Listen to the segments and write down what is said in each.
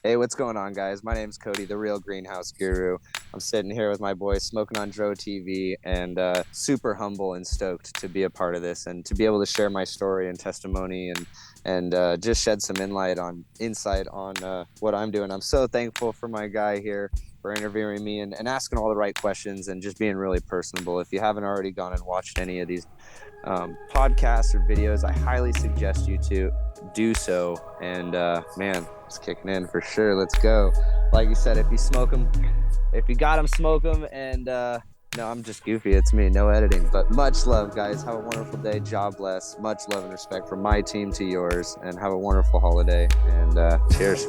Hey, what's going on, guys? My name's Cody, the real greenhouse guru. I'm sitting here with my boy smoking on Dro TV and super humble and stoked to be a part of this and to be able to share my story and testimony and just shed some insight on what I'm doing. I'm so thankful for my guy here for interviewing me and asking all the right questions and just being really personable. If you haven't already gone and watched any of these podcasts or videos, I highly suggest you to do so. And man, it's kicking in for sure. Let's go. Like you said, if you smoke them, if you got them, smoke them. And no, I'm just goofy. It's me, no editing. But much love, guys. Have a wonderful day. God bless. Much love and respect from my team to yours. And have a wonderful holiday. And cheers.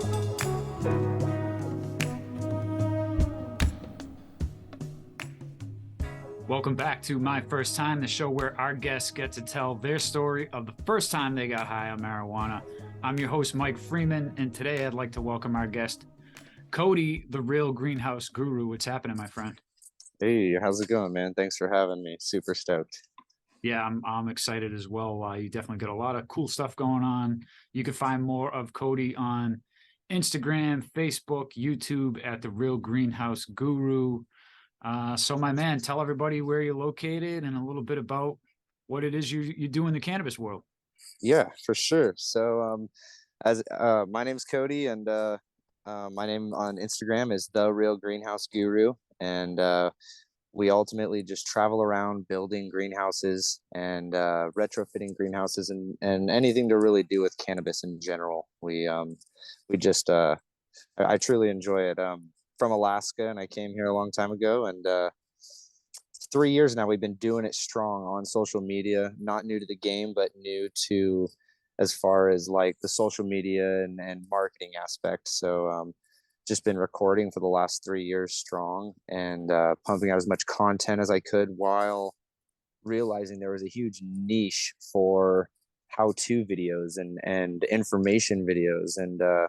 Welcome back to My First Time, the show where our guests get to tell their story of the first time they got high on marijuana. I'm your host, Mike Freeman, and today I'd like to welcome our guest, Cody, the real greenhouse guru. What's happening, my friend? Hey, how's it going, man? Thanks for having me. Super stoked. Yeah, I'm excited as well. You definitely got a lot of cool stuff going on. You can find more of Cody on Instagram, Facebook, YouTube at the Real Greenhouse Guru. So my man, tell everybody where you're located and a little bit about what it is you do in the cannabis world. Yeah, for sure. So as my name's Cody, and my name on Instagram is the real greenhouse guru, and we ultimately just travel around building greenhouses and retrofitting greenhouses and anything to really do with cannabis in general. We just I truly enjoy it. From Alaska, and I came here a long time ago, and 3 years now we've been doing it strong on social media. Not new to the game, but new to as far as like the social media and marketing aspect. So just been recording for the last 3 years strong and pumping out as much content as I could while realizing there was a huge niche for how-to videos and information videos, and there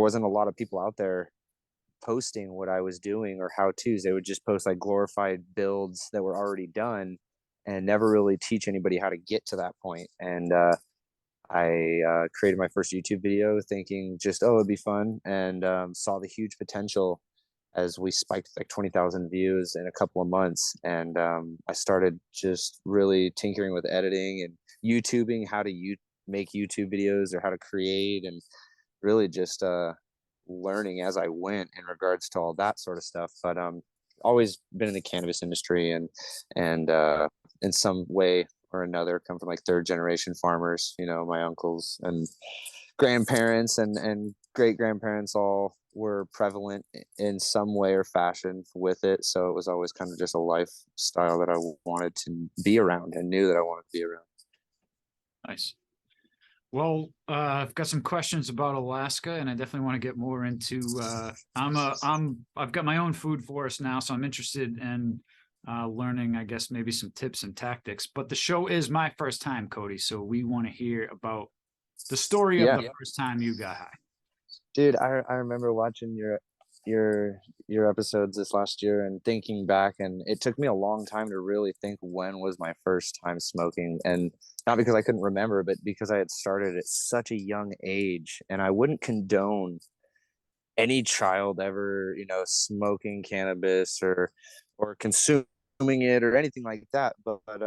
wasn't a lot of people out there posting what I was doing or how to's. They would just post like glorified builds that were already done and never really teach anybody how to get to that point. And I created my first YouTube video thinking just, oh, it'd be fun, and saw the huge potential as we spiked like 20,000 views in a couple of months. And I started just really tinkering with editing and YouTubing, how to make YouTube videos or how to create, and really just learning as I went in regards to all that sort of stuff. But always been in the cannabis industry and in some way or another come from like third generation farmers. You know, my uncles and grandparents and great grandparents all were prevalent in some way or fashion with it. So it was always kind of just a lifestyle that I wanted to be around and knew that I wanted to be around. Nice. Well, I've got some questions about Alaska, and I definitely want to get more into. I've got my own food forest now, so I'm interested in learning, I guess, maybe some tips and tactics. But the show is My First Time, Cody, so we want to hear about the story of the first time you got high. Dude, I remember watching your episodes this last year and thinking back, and it took me a long time to really think when was my first time smoking. And not because I couldn't remember, but because I had started at such a young age. And I wouldn't condone any child ever, you know, smoking cannabis or consuming it or anything like that. But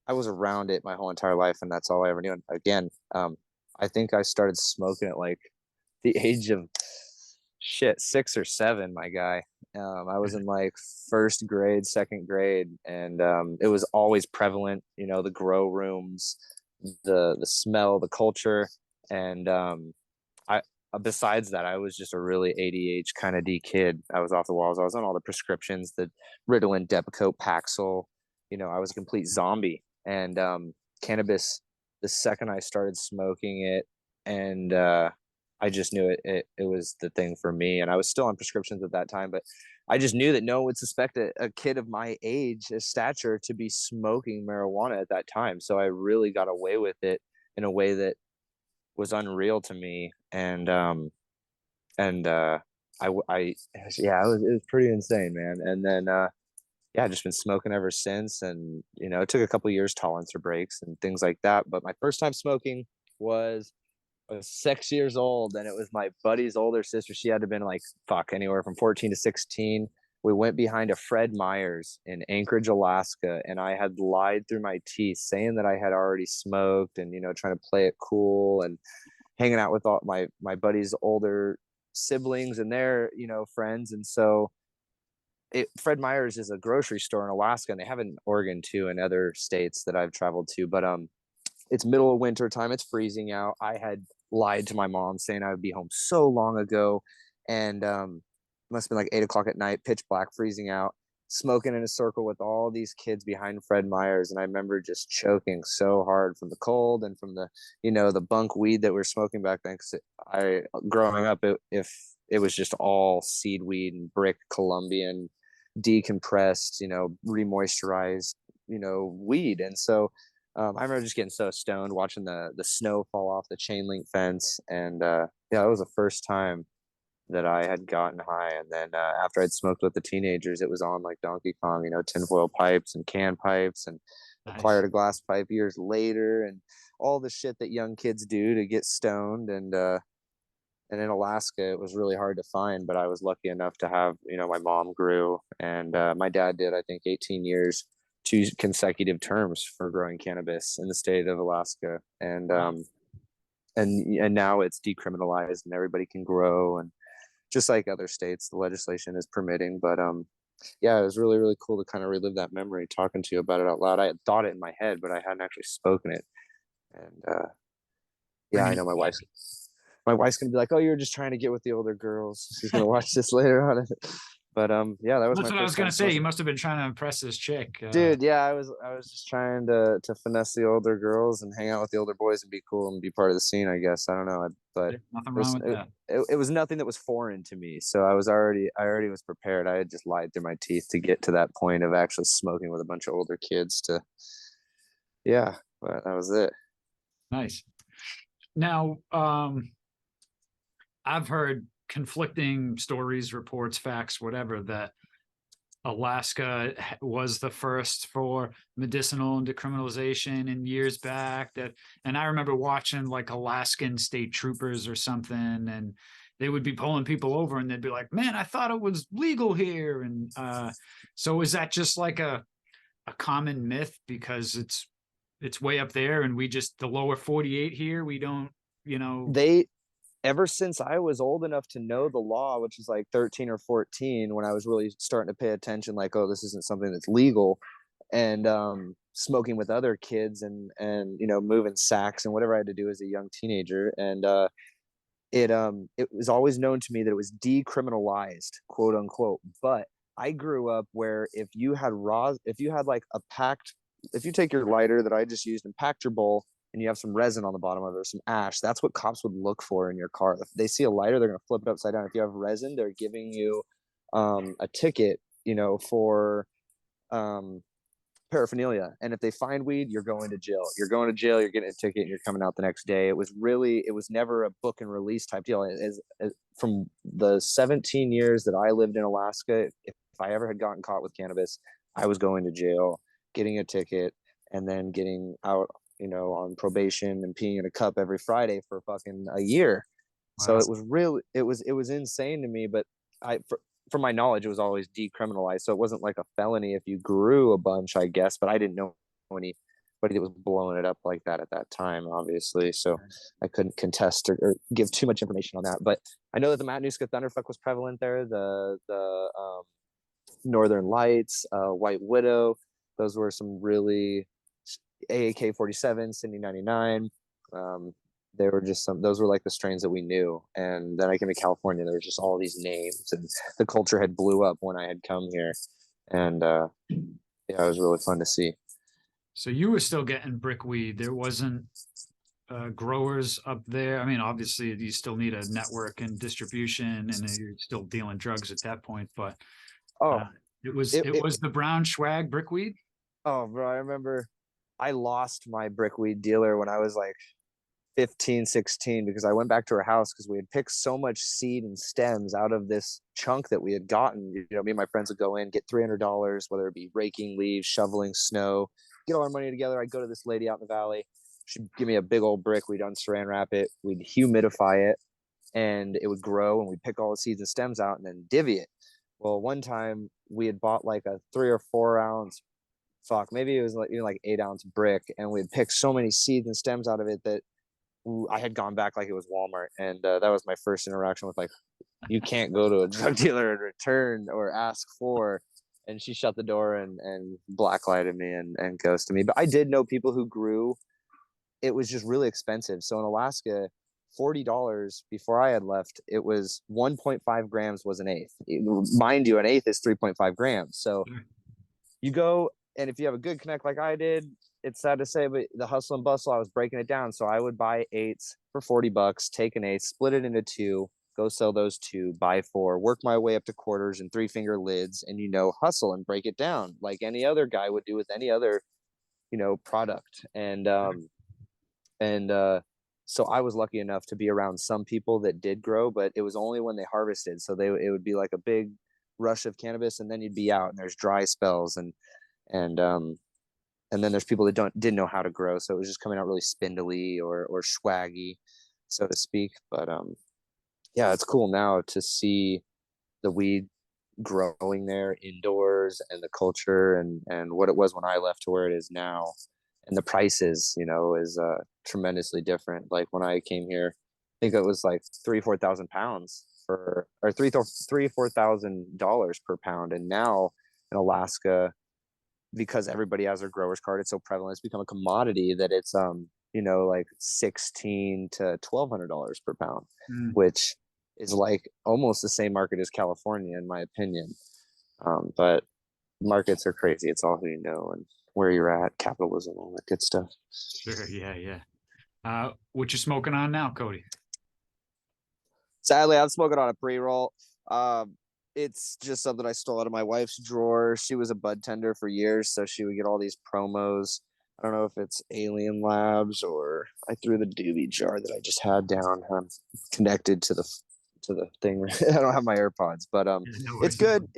I was around it my whole entire life, and that's all I ever knew. And again, I think I started smoking at like the age of 6 or 7, my guy. I was in like first grade, second grade, and it was always prevalent, you know, the grow rooms, the smell, the culture. And I besides that, I was just a really ADH kind of D kid. I was off the walls. I was on all the prescriptions, the Ritalin, Depakote, Paxil. You know, I was a complete zombie. And cannabis, the second I started smoking it, and I just knew it was the thing for me. And I was still on prescriptions at that time, but I just knew that no one would suspect a kid of my age, a stature, to be smoking marijuana at that time. So I really got away with it in a way that was unreal to me. And yeah, it was pretty insane, man. And then yeah, I've just been smoking ever since. And you know, it took a couple of years tolerance or breaks and things like that. But my first time smoking was I was 6 years old, and it was my buddy's older sister. She had to have been like, fuck, anywhere from 14 to 16. We went behind a Fred Meyer's in Anchorage, Alaska, and I had lied through my teeth saying that I had already smoked and, trying to play it cool and hanging out with all my buddy's older siblings and their, friends. And so Fred Meyer's is a grocery store in Alaska, and they have it in Oregon too, and other states that I've traveled to. But it's middle of winter time. It's freezing out. I had lied to my mom saying I would be home so long ago, and must have been like 8 o'clock at night, pitch black, freezing out, smoking in a circle with all these kids behind Fred Meyer's, and I remember just choking so hard from the cold and from the the bunk weed that we were smoking back then. Because I growing up, if it was just all seed weed and brick Colombian decompressed, remoisturized, weed. And so I remember just getting so stoned watching the snow fall off the chain link fence. And yeah, it was the first time that I had gotten high. And then after I'd smoked with the teenagers, it was on like Donkey Kong, tinfoil pipes and can pipes, and Nice. acquired a glass pipe years later, and all the shit that young kids do to get stoned. And in Alaska, it was really hard to find, but I was lucky enough to have, my mom grew, and my dad did, I think, 18 years, 2 consecutive terms for growing cannabis in the state of Alaska. And, Wow. and now it's decriminalized and everybody can grow. And just like other states, the legislation is permitting. But, yeah, it was really, really cool to kind of relive that memory talking to you about it out loud. I had thought it in my head, but I hadn't actually spoken it. And, yeah, I Bringing it know my back. wife's gonna be like, "Oh, you're just trying to get with the older girls." She's gonna watch this later on. But yeah, that was That's my what I was first gonna time say. You smoking. must have been trying to impress this chick. Dude, yeah, I was just trying to finesse the older girls and hang out with the older boys and be cool and be part of the scene, I guess. I don't know, but There's nothing it wrong was with that. it was nothing that was foreign to me. So I already was prepared. I had just lied through my teeth to get to that point of actually smoking with a bunch of older kids to yeah, but that was it. Nice. Now, I've heard conflicting stories, reports, facts, whatever, that Alaska was the first for medicinal and decriminalization in years back. And I remember watching like Alaskan state troopers or something, and they would be pulling people over, and they'd be like, "Man, I thought it was legal here." And so is that just like a common myth because it's way up there, and we just the lower 48 here, we don't, you know. They ever since I was old enough to know the law, which is like 13 or 14, when I was really starting to pay attention, like, oh, this isn't something that's legal, and smoking with other kids and moving sacks and whatever I had to do as a young teenager. And it was always known to me that it was decriminalized, quote unquote. But I grew up where if you had like a packed, if you take your lighter that I just used and packed your bowl, and you have some resin on the bottom of it or some ash, that's what cops would look for in your car. If they see a lighter, they're going to flip it upside down. If you have resin, they're giving you a ticket, for um, paraphernalia. And if they find weed, you're going to jail. You're going to jail. You're getting a ticket. And you're coming out the next day. It was never a book and release type deal. From the 17 years that I lived in Alaska, if I ever had gotten caught with cannabis, I was going to jail, getting a ticket, and then getting out, on probation and peeing in a cup every Friday for fucking a year. So Wow. it was really, it was insane to me. But from my knowledge, it was always decriminalized. So it wasn't like a felony if you grew a bunch, I guess. But I didn't know anybody that was blowing it up like that at that time, obviously. So I couldn't contest or give too much information on that. But I know that the Matanuska Thunderfuck was prevalent there. The Northern Lights, White Widow. Those were some really AAK 47, Sydney 99. They were just those were like the strains that we knew. And then I came to California, there was just all these names, and the culture had blew up when I had come here. And yeah, it was really fun to see. So you were still getting brickweed. There wasn't growers up there. I mean, obviously, you still need a network and distribution, and you're still dealing drugs at that point. But uh, Oh, it was it, it it was the brown Shwag brickweed. oh bro, I remember I lost my brickweed dealer when I was like 15, 16, because I went back to her house because we had picked so much seed and stems out of this chunk that we had gotten. Me and my friends would go in, get $300, whether it be raking leaves, shoveling snow, get all our money together. I'd go to this lady out in the valley. she'd give me a big old brick. We'd unsaran wrap it. We'd humidify it, and it would grow. And we'd pick all the seeds and stems out, and then divvy it. Well, one time we had bought like a 3 or 4 ounce, maybe it was like even like 8 ounce brick, and we had picked so many seeds and stems out of it that I had gone back like it was Walmart, and that was my first interaction with like, you can't go to a drug dealer and return or ask for. And she shut the door and blacklighted me and ghosted me. But I did know people who grew. It was just really expensive. So in Alaska, $40 before I had left, it was 1.5 grams was an eighth. Mind you, an eighth is 3.5 grams. So you go, and if you have a good connect like I did, it's sad to say, but the hustle and bustle, I was breaking it down. So I would buy eights for $40, take an eighth, split it into two, go sell those two, buy four, work my way up to quarters and 3-finger lids, and hustle and break it down like any other guy would do with any other, product. And so I was lucky enough to be around some people that did grow, but it was only when they harvested. So it would be like a big rush of cannabis, and then you'd be out, and there's dry spells, and then there's people that didn't know how to grow, so it was just coming out really spindly or swaggy, so to speak. But yeah, it's cool now to see the weed growing there indoors, and the culture, and what it was when I left to where it is now. And the prices, is tremendously different. Like when I came here, I think it was like 3,000-4,000 pounds or $4,000 per pound. And now in Alaska, because everybody has their grower's card, it's so prevalent, it's become a commodity that it's like $1,600 to $1,200 per pound, which is like almost the same market as California, in my opinion. But markets are crazy. It's all who you know and where you're at, capitalism, all that good stuff. Sure. Yeah. What you smoking on now, Cody? Sadly, I'm smoking on a pre-roll. It's just something I stole out of my wife's drawer. She was a bud tender for years, so she would get all these promos. I don't know if it's Alien Labs or I threw the doobie jar that I just had down. I'm connected to the thing. I don't have my AirPods, but it's good.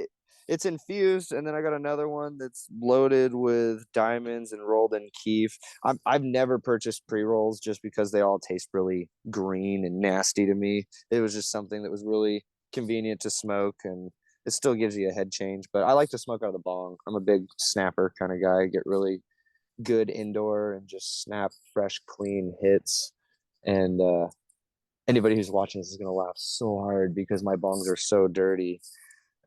It's infused, and then I got another one that's loaded with diamonds and rolled in keef. I've never purchased pre-rolls just because they all taste really green and nasty to me. It was just something that was really convenient to smoke, and it still gives you a head change. But I like to smoke out of the bong. I'm a big snapper kind of guy. Get really good indoor and just snap fresh, clean hits. And anybody who's watching this is gonna laugh so hard because my bongs are so dirty,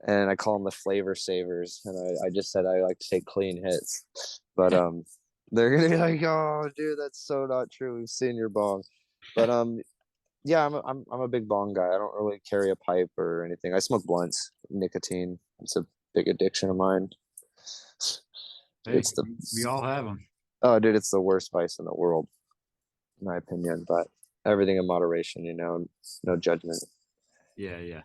and I call them the flavor savers. And I just said I like to take clean hits, but they're gonna be like, "Oh, dude, that's so not true. We've seen your bong." But yeah, I'm a big bong guy. I don't really carry a pipe or anything. I smoke blunts. Nicotine, it's a big addiction of mine. Hey, we all have them. Oh, dude, it's the worst vice in the world, in my opinion. But everything in moderation, no judgment. Yeah.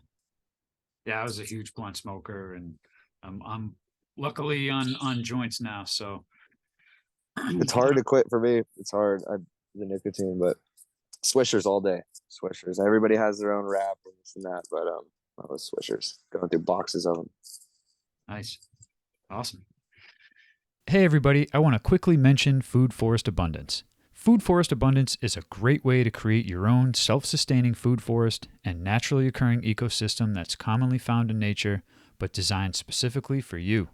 I was a huge blunt smoker, and I'm luckily on joints now. So It's hard to quit for me. It's hard. The nicotine, but Swishers all day. Swishers. Everybody has their own wrap and this and that, but I was Swishers, going through boxes of them. Nice, awesome. Hey everybody, I want to quickly mention Food Forest Abundance. Food Forest Abundance is a great way to create your own self-sustaining food forest and naturally occurring ecosystem that's commonly found in nature, but designed specifically for you.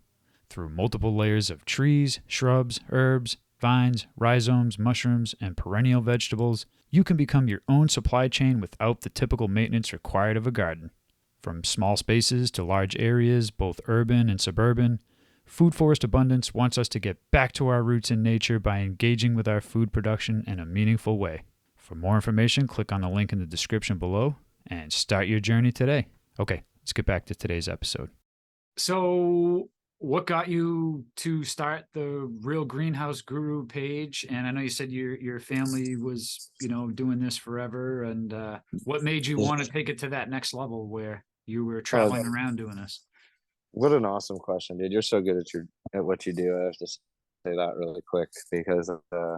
Through multiple layers of trees, shrubs, herbs, vines, rhizomes, mushrooms, and perennial vegetables, you can become your own supply chain without the typical maintenance required of a garden. From small spaces to large areas, both urban and suburban, Food Forest Abundance wants us to get back to our roots in nature by engaging with our food production in a meaningful way. For more information, click on the link in the description below and start your journey today. Okay, let's get back to today's episode. So what got you to start the Real Greenhouse Guru page? And I know you said your family was, doing this forever. And what made you want to take it to that next level where you were traveling around doing this? What an awesome question, dude. You're so good at what you do. I have to say that really quick because I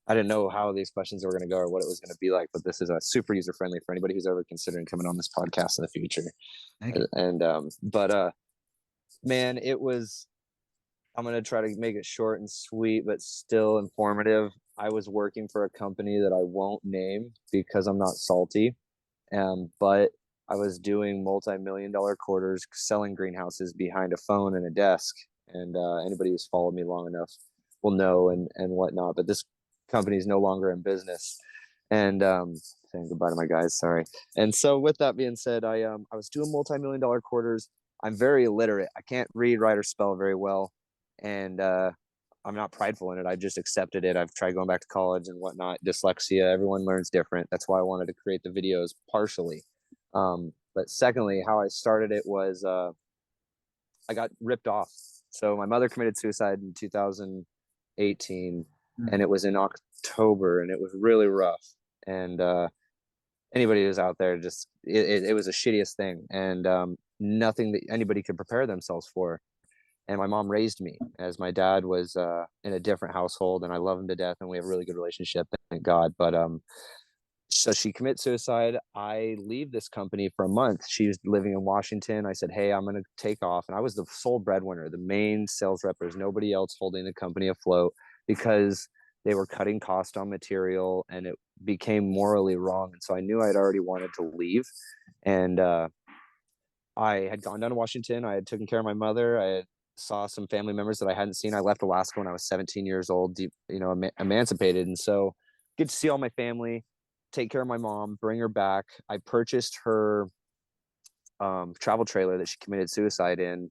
didn't know how these questions were going to go or what it was going to be like, but this is a super user friendly for anybody who's ever considering coming on this podcast in the future. Thank you. But man, I'm going to try to make it short and sweet, but still informative. I was working for a company that I won't name because I'm not salty. But I was doing multi-million-dollar quarters selling greenhouses behind a phone and a desk. And anybody who's followed me long enough will know and whatnot. But this company is no longer in business. And saying goodbye to my guys, sorry. And so with that being said, I was doing multi-million-dollar quarters. I'm very illiterate. I can't read, write, or spell very well. And I'm not prideful in it. I just accepted it. I've tried going back to college and whatnot. Dyslexia, everyone learns different. That's why I wanted to create the videos partially. But secondly, how I started it was I got ripped off. So my mother committed suicide in 2018, and it was in October, and it was really rough. And anybody who's out there, just it was the shittiest thing, and nothing that anybody could prepare themselves for. And my mom raised me as my dad was in a different household, and I love him to death, and we have a really good relationship, thank God. But so she commits suicide. I leave this company for a month. She was living in Washington. I said, hey, I'm going to take off. And I was the sole breadwinner, the main sales rep. There's nobody else holding the company afloat because they were cutting cost on material, and it became morally wrong. And so I knew I'd already wanted to leave. And I had gone down to Washington. I had taken care of my mother. I had saw some family members that I hadn't seen. I left Alaska when I was 17 years old, deep, emancipated. And so get to see all my family, take care of my mom, bring her back. I purchased her travel trailer that she committed suicide in,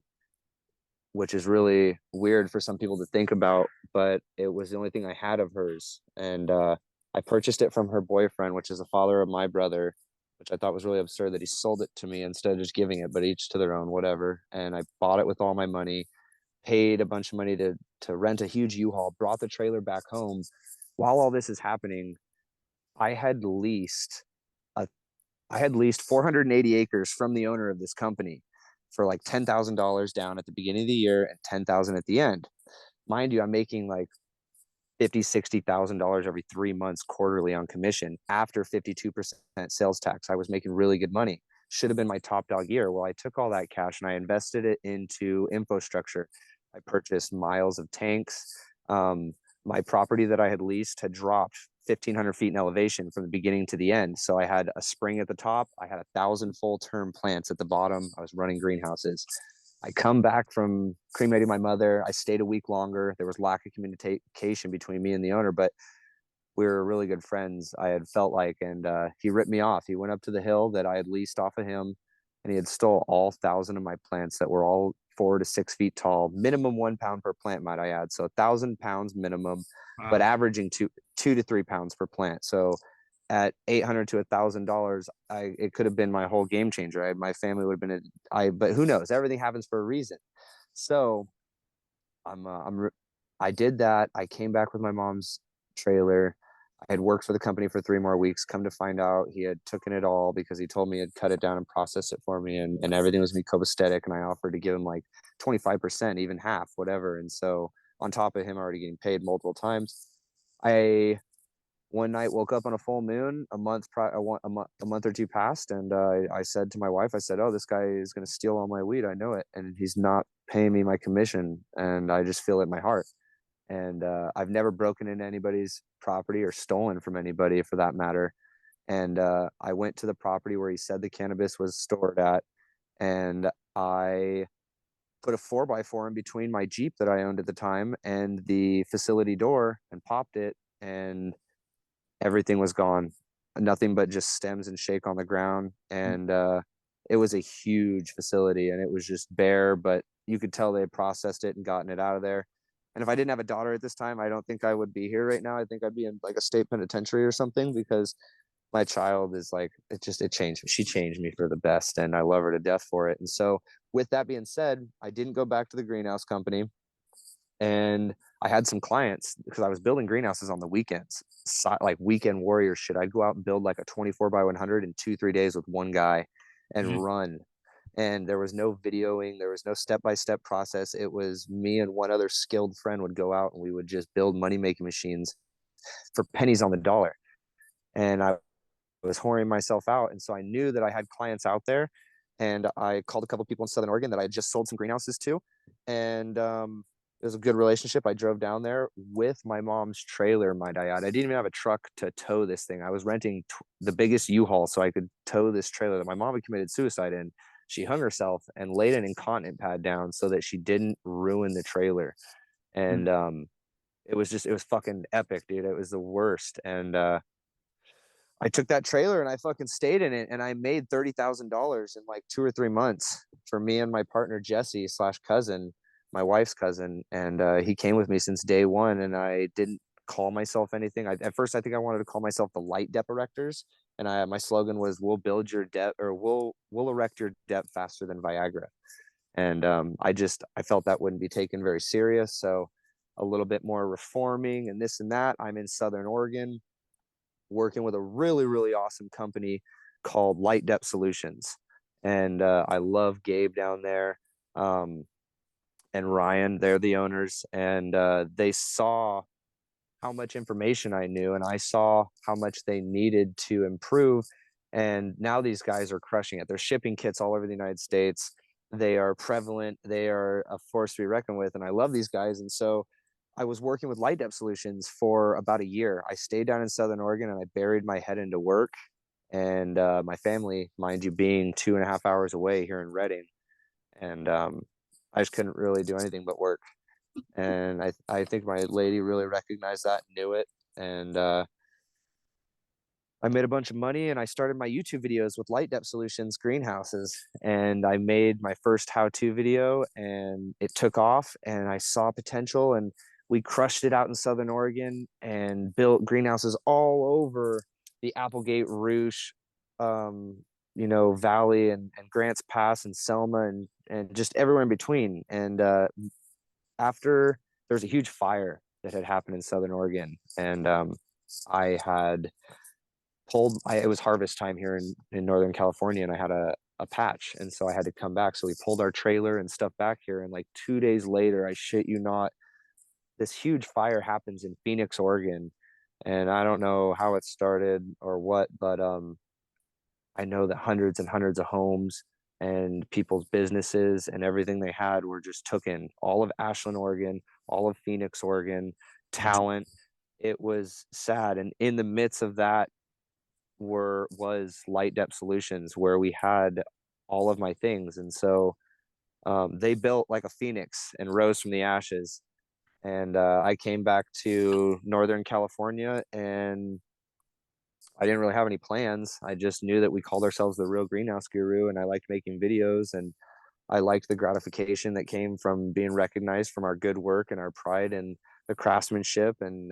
which is really weird for some people to think about, but it was the only thing I had of hers. And I purchased it from her boyfriend, which is the father of my brother, which I thought was really absurd that he sold it to me instead of just giving it, but each to their own, whatever. And I bought it with all my money, paid a bunch of money to rent a huge U-Haul, brought the trailer back home. While all this is happening, I had leased a I had leased 480 acres from the owner of this company for like $10,000 down at the beginning of the year and 10,000 at the end. Mind you, I'm making like 50, $60,000 every 3 months quarterly on commission after 52% sales tax. I was making really good money. Should have been my top dog year. Well, I took all that cash and I invested it into infrastructure. I purchased miles of tanks. My property that I had leased had dropped 1,500 feet in elevation from the beginning to the end. So I had a spring at the top. I had 1,000 full term plants at the bottom. I was running greenhouses. I come back from cremating my mother. I stayed a week longer. There was lack of communication between me and the owner, but we were really good friends, I had felt like, and he ripped me off. He went up to the hill that I had leased off of him, and he had stole all 1,000 of my plants that were all 4 to 6 feet tall, minimum 1 pound per plant, might I add. So 1,000 pounds minimum, but averaging two to 3 pounds per plant. So at $800 to $1,000, it could have been my whole game changer. My family would have been but who knows? Everything happens for a reason. So I did that. I came back with my mom's trailer. I had worked for the company for 3 more weeks. Come to find out, he had taken it all because he told me he'd cut it down and process it for me, and everything was me copacetic. And I offered to give him like 25%, even half, whatever. And so on top of him already getting paid multiple times, I one night woke up on a full moon. A month or two passed, and I said to my wife, I said, "Oh, this guy is going to steal all my weed. I know it, and he's not paying me my commission, and I just feel it in my heart." And I've never broken into anybody's property or stolen from anybody for that matter. And I went to the property where he said the cannabis was stored at, and I put a 4x4 in between my Jeep that I owned at the time and the facility door and popped it, and everything was gone. Nothing but just stems and shake on the ground. And it was a huge facility, and it was just bare, but you could tell they had processed it and gotten it out of there. And if I didn't have a daughter at this time, I don't think I would be here right now. I think I'd be in like a state penitentiary or something, because my child is like, it changed. She changed me for the best, and I love her to death for it. And so with that being said, I didn't go back to the greenhouse company, and I had some clients because I was building greenhouses on the weekends, like weekend warrior shit. I'd go out and build like a 24 by 100 in 2, 3 days with one guy and run. And there was no videoing. There was no step-by-step process. It was me and one other skilled friend would go out, and we would just build money-making machines for pennies on the dollar. And I was whoring myself out. And so I knew that I had clients out there, and I called a couple people in Southern Oregon that I had just sold some greenhouses to. And it was a good relationship. I drove down there with my mom's trailer, might I add. I didn't even have a truck to tow this thing. I was renting the biggest U-Haul so I could tow this trailer that my mom had committed suicide in. She hung herself and laid an incontinent pad down so that she didn't ruin the trailer. And it was fucking epic, dude. It was the worst. And I took that trailer and I fucking stayed in it, and I made $30,000 in like 2 or 3 months for me and my partner Jesse slash cousin, my wife's cousin, and he came with me since day one. And I didn't call myself anything. At first, I think I wanted to call myself the Light Dep Erectors, and my slogan was "We'll build your dep, or we'll erect your dep faster than Viagra." And I felt that wouldn't be taken very serious, so a little bit more reforming and this and that. I'm in Southern Oregon, working with a really, really awesome company called Light Depth Solutions. And I love Gabe down there, and Ryan. They're the owners. And they saw how much information I knew, and I saw how much they needed to improve. And now these guys are crushing it. They're shipping kits all over the United States. They are prevalent. They are a force to be reckoned with. And I love these guys. And so I was working with Light Depth Solutions for about a year. I stayed down in Southern Oregon and I buried my head into work. And my family, mind you, being 2.5 hours away here in Redding. And I just couldn't really do anything but work. And I think my lady really recognized that, knew it. And I made a bunch of money, and I started my YouTube videos with Light Depth Solutions greenhouses. And I made my first how-to video, and it took off, and I saw potential, and we crushed it out in Southern Oregon and built greenhouses all over the Applegate, Roosh, Valley, and Grants Pass and Selma, and just everywhere in between. And after there was a huge fire that had happened in Southern Oregon, and I had it was harvest time here in Northern California, and I had a patch, and so I had to come back. So we pulled our trailer and stuff back here, and like 2 days later, I shit you not, this huge fire happens in Phoenix, Oregon. And I don't know how it started or what, but I know that hundreds and hundreds of homes and people's businesses and everything they had were just taken. All of Ashland, Oregon, all of Phoenix, Oregon, talent. It was sad. And in the midst of that was Light Depth Solutions, where we had all of my things. And so they built like a phoenix and rose from the ashes. And I came back to Northern California, and I didn't really have any plans. I just knew that we called ourselves the Real Greenhouse Guru, and I liked making videos, and I liked the gratification that came from being recognized from our good work and our pride and the craftsmanship. And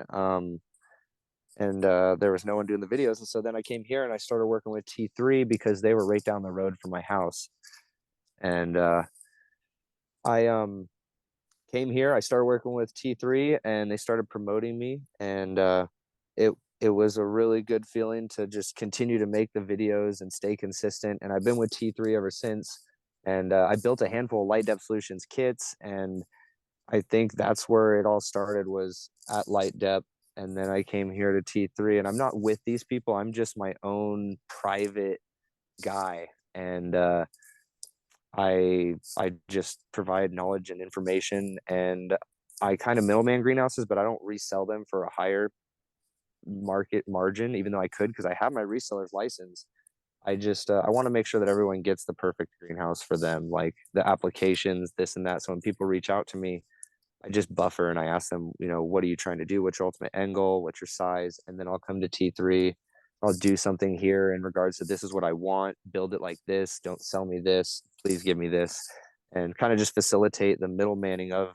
there was no one doing the videos. And so then I came here and I started working with T3 because they were right down the road from my house. And I came here, I started working with T3, and they started promoting me. And it was a really good feeling to just continue to make the videos and stay consistent. And I've been with T3 ever since. And I built a handful of Light Depth Solutions kits, and I think that's where it all started, was at Light Depth. And then I came here to T3, and I'm not with these people. I'm just my own private guy. And I just provide knowledge and information, and I kind of middleman greenhouses, but I don't resell them for a higher market margin, even though I could, because I have my reseller's license. I just I want to make sure that everyone gets the perfect greenhouse for them, like the applications, this and that. So when people reach out to me, I just buffer and I ask them, what are you trying to do? What's your ultimate end goal? What's your size? And then I'll come to T3. I'll do something here in regards to, this is what I want. Build it like this. Don't sell me this. Please give me this. And kind of just facilitate the middlemanning of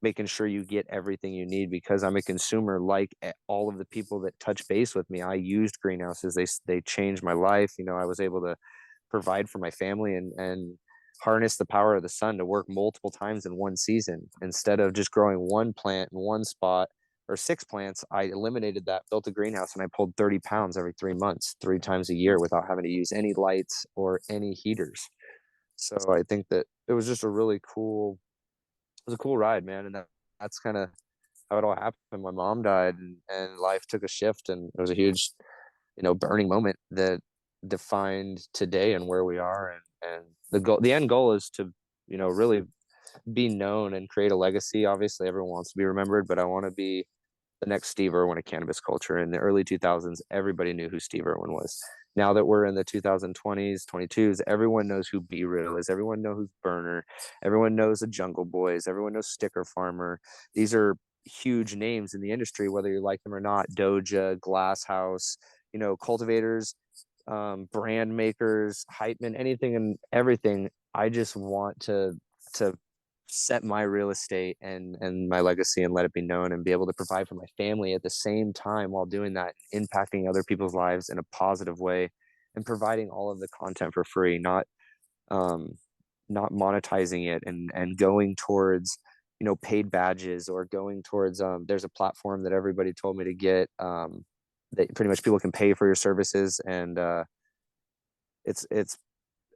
making sure you get everything you need, because I'm a consumer like all of the people that touch base with me. I used greenhouses. They changed my life. I was able to provide for my family and harness the power of the sun to work multiple times in one season. Instead of just growing one plant in one spot or 6 plants, I eliminated that, built a greenhouse, and I pulled 30 pounds every 3 months, 3 times a year, without having to use any lights or any heaters. So I think that it was just it was a cool ride, man. And that's kind of how it all happened. My mom died, and life took a shift, and it was a huge, burning moment that defined today and where we are. And the end goal is to, really be known and create a legacy. Obviously, everyone wants to be remembered, but I want to be the next Steve Irwin of cannabis culture. In the early 2000s, everybody knew who Steve Irwin was. Now that we're in the 2020s, 22s, everyone knows who Be Real is. Everyone knows who's Burner. Everyone knows the Jungle Boys. Everyone knows Sticker Farmer. These are huge names in the industry, whether you like them or not. Doja, Glass House, cultivators, brand makers, hype men, anything and everything. I just want to set my real estate and my legacy and let it be known and be able to provide for my family at the same time while doing that, impacting other people's lives in a positive way and providing all of the content for free, not monetizing it and going towards paid badges or going towards there's a platform that everybody told me to get that pretty much people can pay for your services, and it's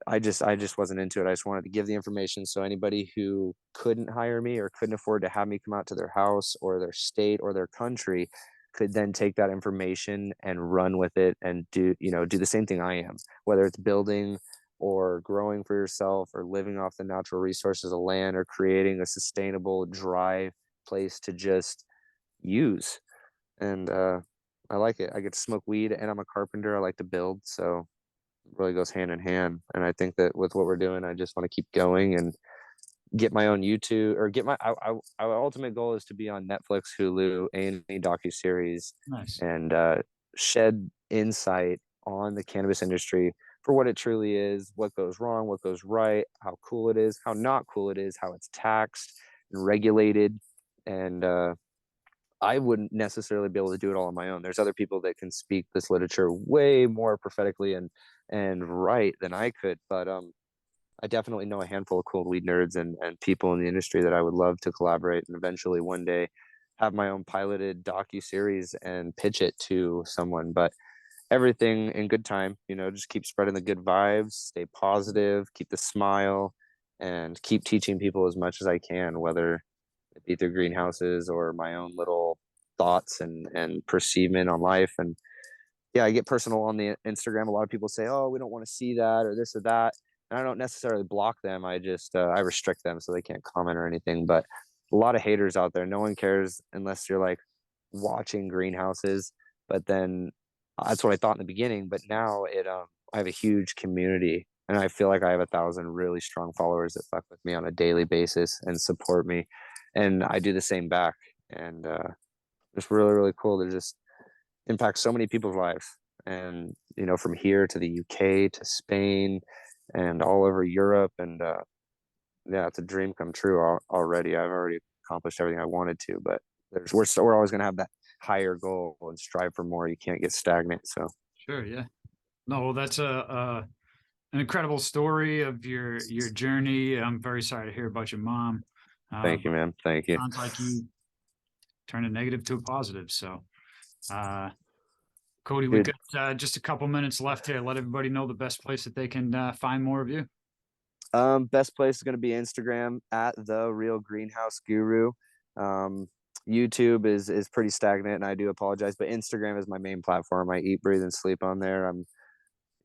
I just wasn't into it. I just wanted to give the information so anybody who couldn't hire me or couldn't afford to have me come out to their house or their state or their country could then take that information and run with it and do the same thing I am, whether it's building or growing for yourself or living off the natural resources of land or creating a sustainable, dry place to just use. And I like it. I get to smoke weed and I'm a carpenter. I like to build. So really goes hand in hand. And I think that with what we're doing, I just want to keep going and get my own YouTube or get our ultimate goal is to be on Netflix, Hulu, A&E docuseries, Nice. and shed insight on the cannabis industry for what it truly is, what goes wrong, what goes right, how cool it is, how not cool it is, how it's taxed and regulated. And I wouldn't necessarily be able to do it all on my own. There's other people that can speak this literature way more prophetically and right than I could. But I definitely know a handful of cool weed nerds and people in the industry that I would love to collaborate and eventually one day have my own piloted docu-series and pitch it to someone. But everything in good time, just keep spreading the good vibes, stay positive, keep the smile, and keep teaching people as much as I can, whether it be through greenhouses or my own little thoughts and perceivement on life. And yeah, I get personal on the Instagram. A lot of people say, oh, we don't want to see that or this or that. And I don't necessarily block them. I just, I restrict them so they can't comment or anything. But a lot of haters out there. No one cares unless you're like watching greenhouses. But then that's what I thought in the beginning. But now I have a huge community and I feel like I have 1,000 really strong followers that fuck with me on a daily basis and support me. And I do the same back. And it's really, really cool to just impact so many people's lives. And, from here to the UK to Spain and all over Europe. And yeah, it's a dream come true already. I've already accomplished everything I wanted to, but we're always going to have that higher goal and strive for more. You can't get stagnant. So Sure. Yeah. No, well, that's an incredible story of your journey. I'm very sorry to hear about your mom. thank you, man. Thank you. Sounds like you turned a negative to a positive. So, Cody, we've got just a couple minutes left here. Let everybody know the best place that they can find more of you. Best place is going to be Instagram at The Real Greenhouse Guru. YouTube is pretty stagnant and I do apologize, but Instagram is my main platform. I eat, breathe, and sleep on there.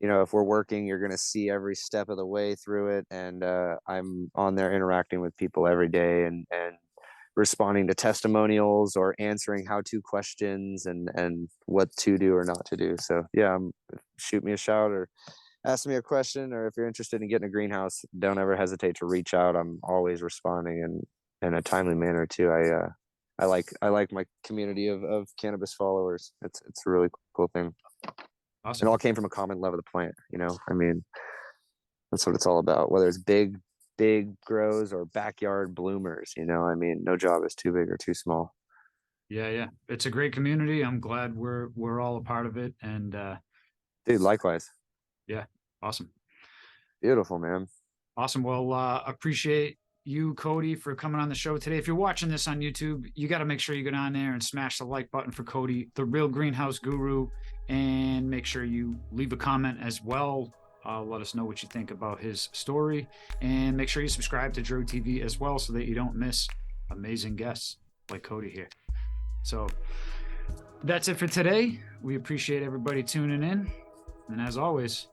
If we're working, you're going to see every step of the way through it. And I'm on there interacting with people every day and responding to testimonials or answering how-to questions and what to do or not to do. So yeah, shoot me a shout or ask me a question, or if you're interested in getting a greenhouse, don't ever hesitate to reach out. I'm always responding and in a timely manner too. I like my community of cannabis followers. It's a really cool thing. Awesome. It all came from a common love of the plant. That's what it's all about, whether it's big grows or backyard bloomers. No job is too big or too small. Yeah. It's a great community. I'm glad we're all a part of it. And dude, likewise. Yeah. Awesome. Beautiful, man. Awesome. Well, appreciate you, Cody, for coming on the show today. If you're watching this on YouTube, you got to make sure you go down there and smash the like button for Cody, the Real Greenhouse Guru, and make sure you leave a comment as well. Let us know what you think about his story, and make sure you subscribe to Drew TV as well so that you don't miss amazing guests like Cody here. So that's it for today. We appreciate everybody tuning in. And as always,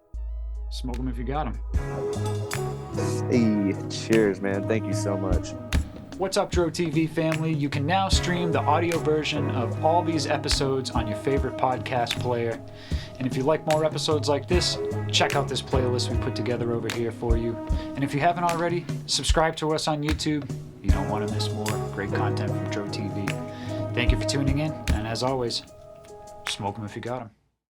smoke them if you got them. Hey. tea. Cheers, man. Thank you so much. What's up, Dro TV family? You can now stream the audio version of all these episodes on your favorite podcast player. And if you like more episodes like this, check out this playlist we put together over here for you. And if you haven't already, subscribe to us on YouTube. You don't want to miss more great content from Dro TV. Thank you for tuning in, and as always, smoke them if you got them.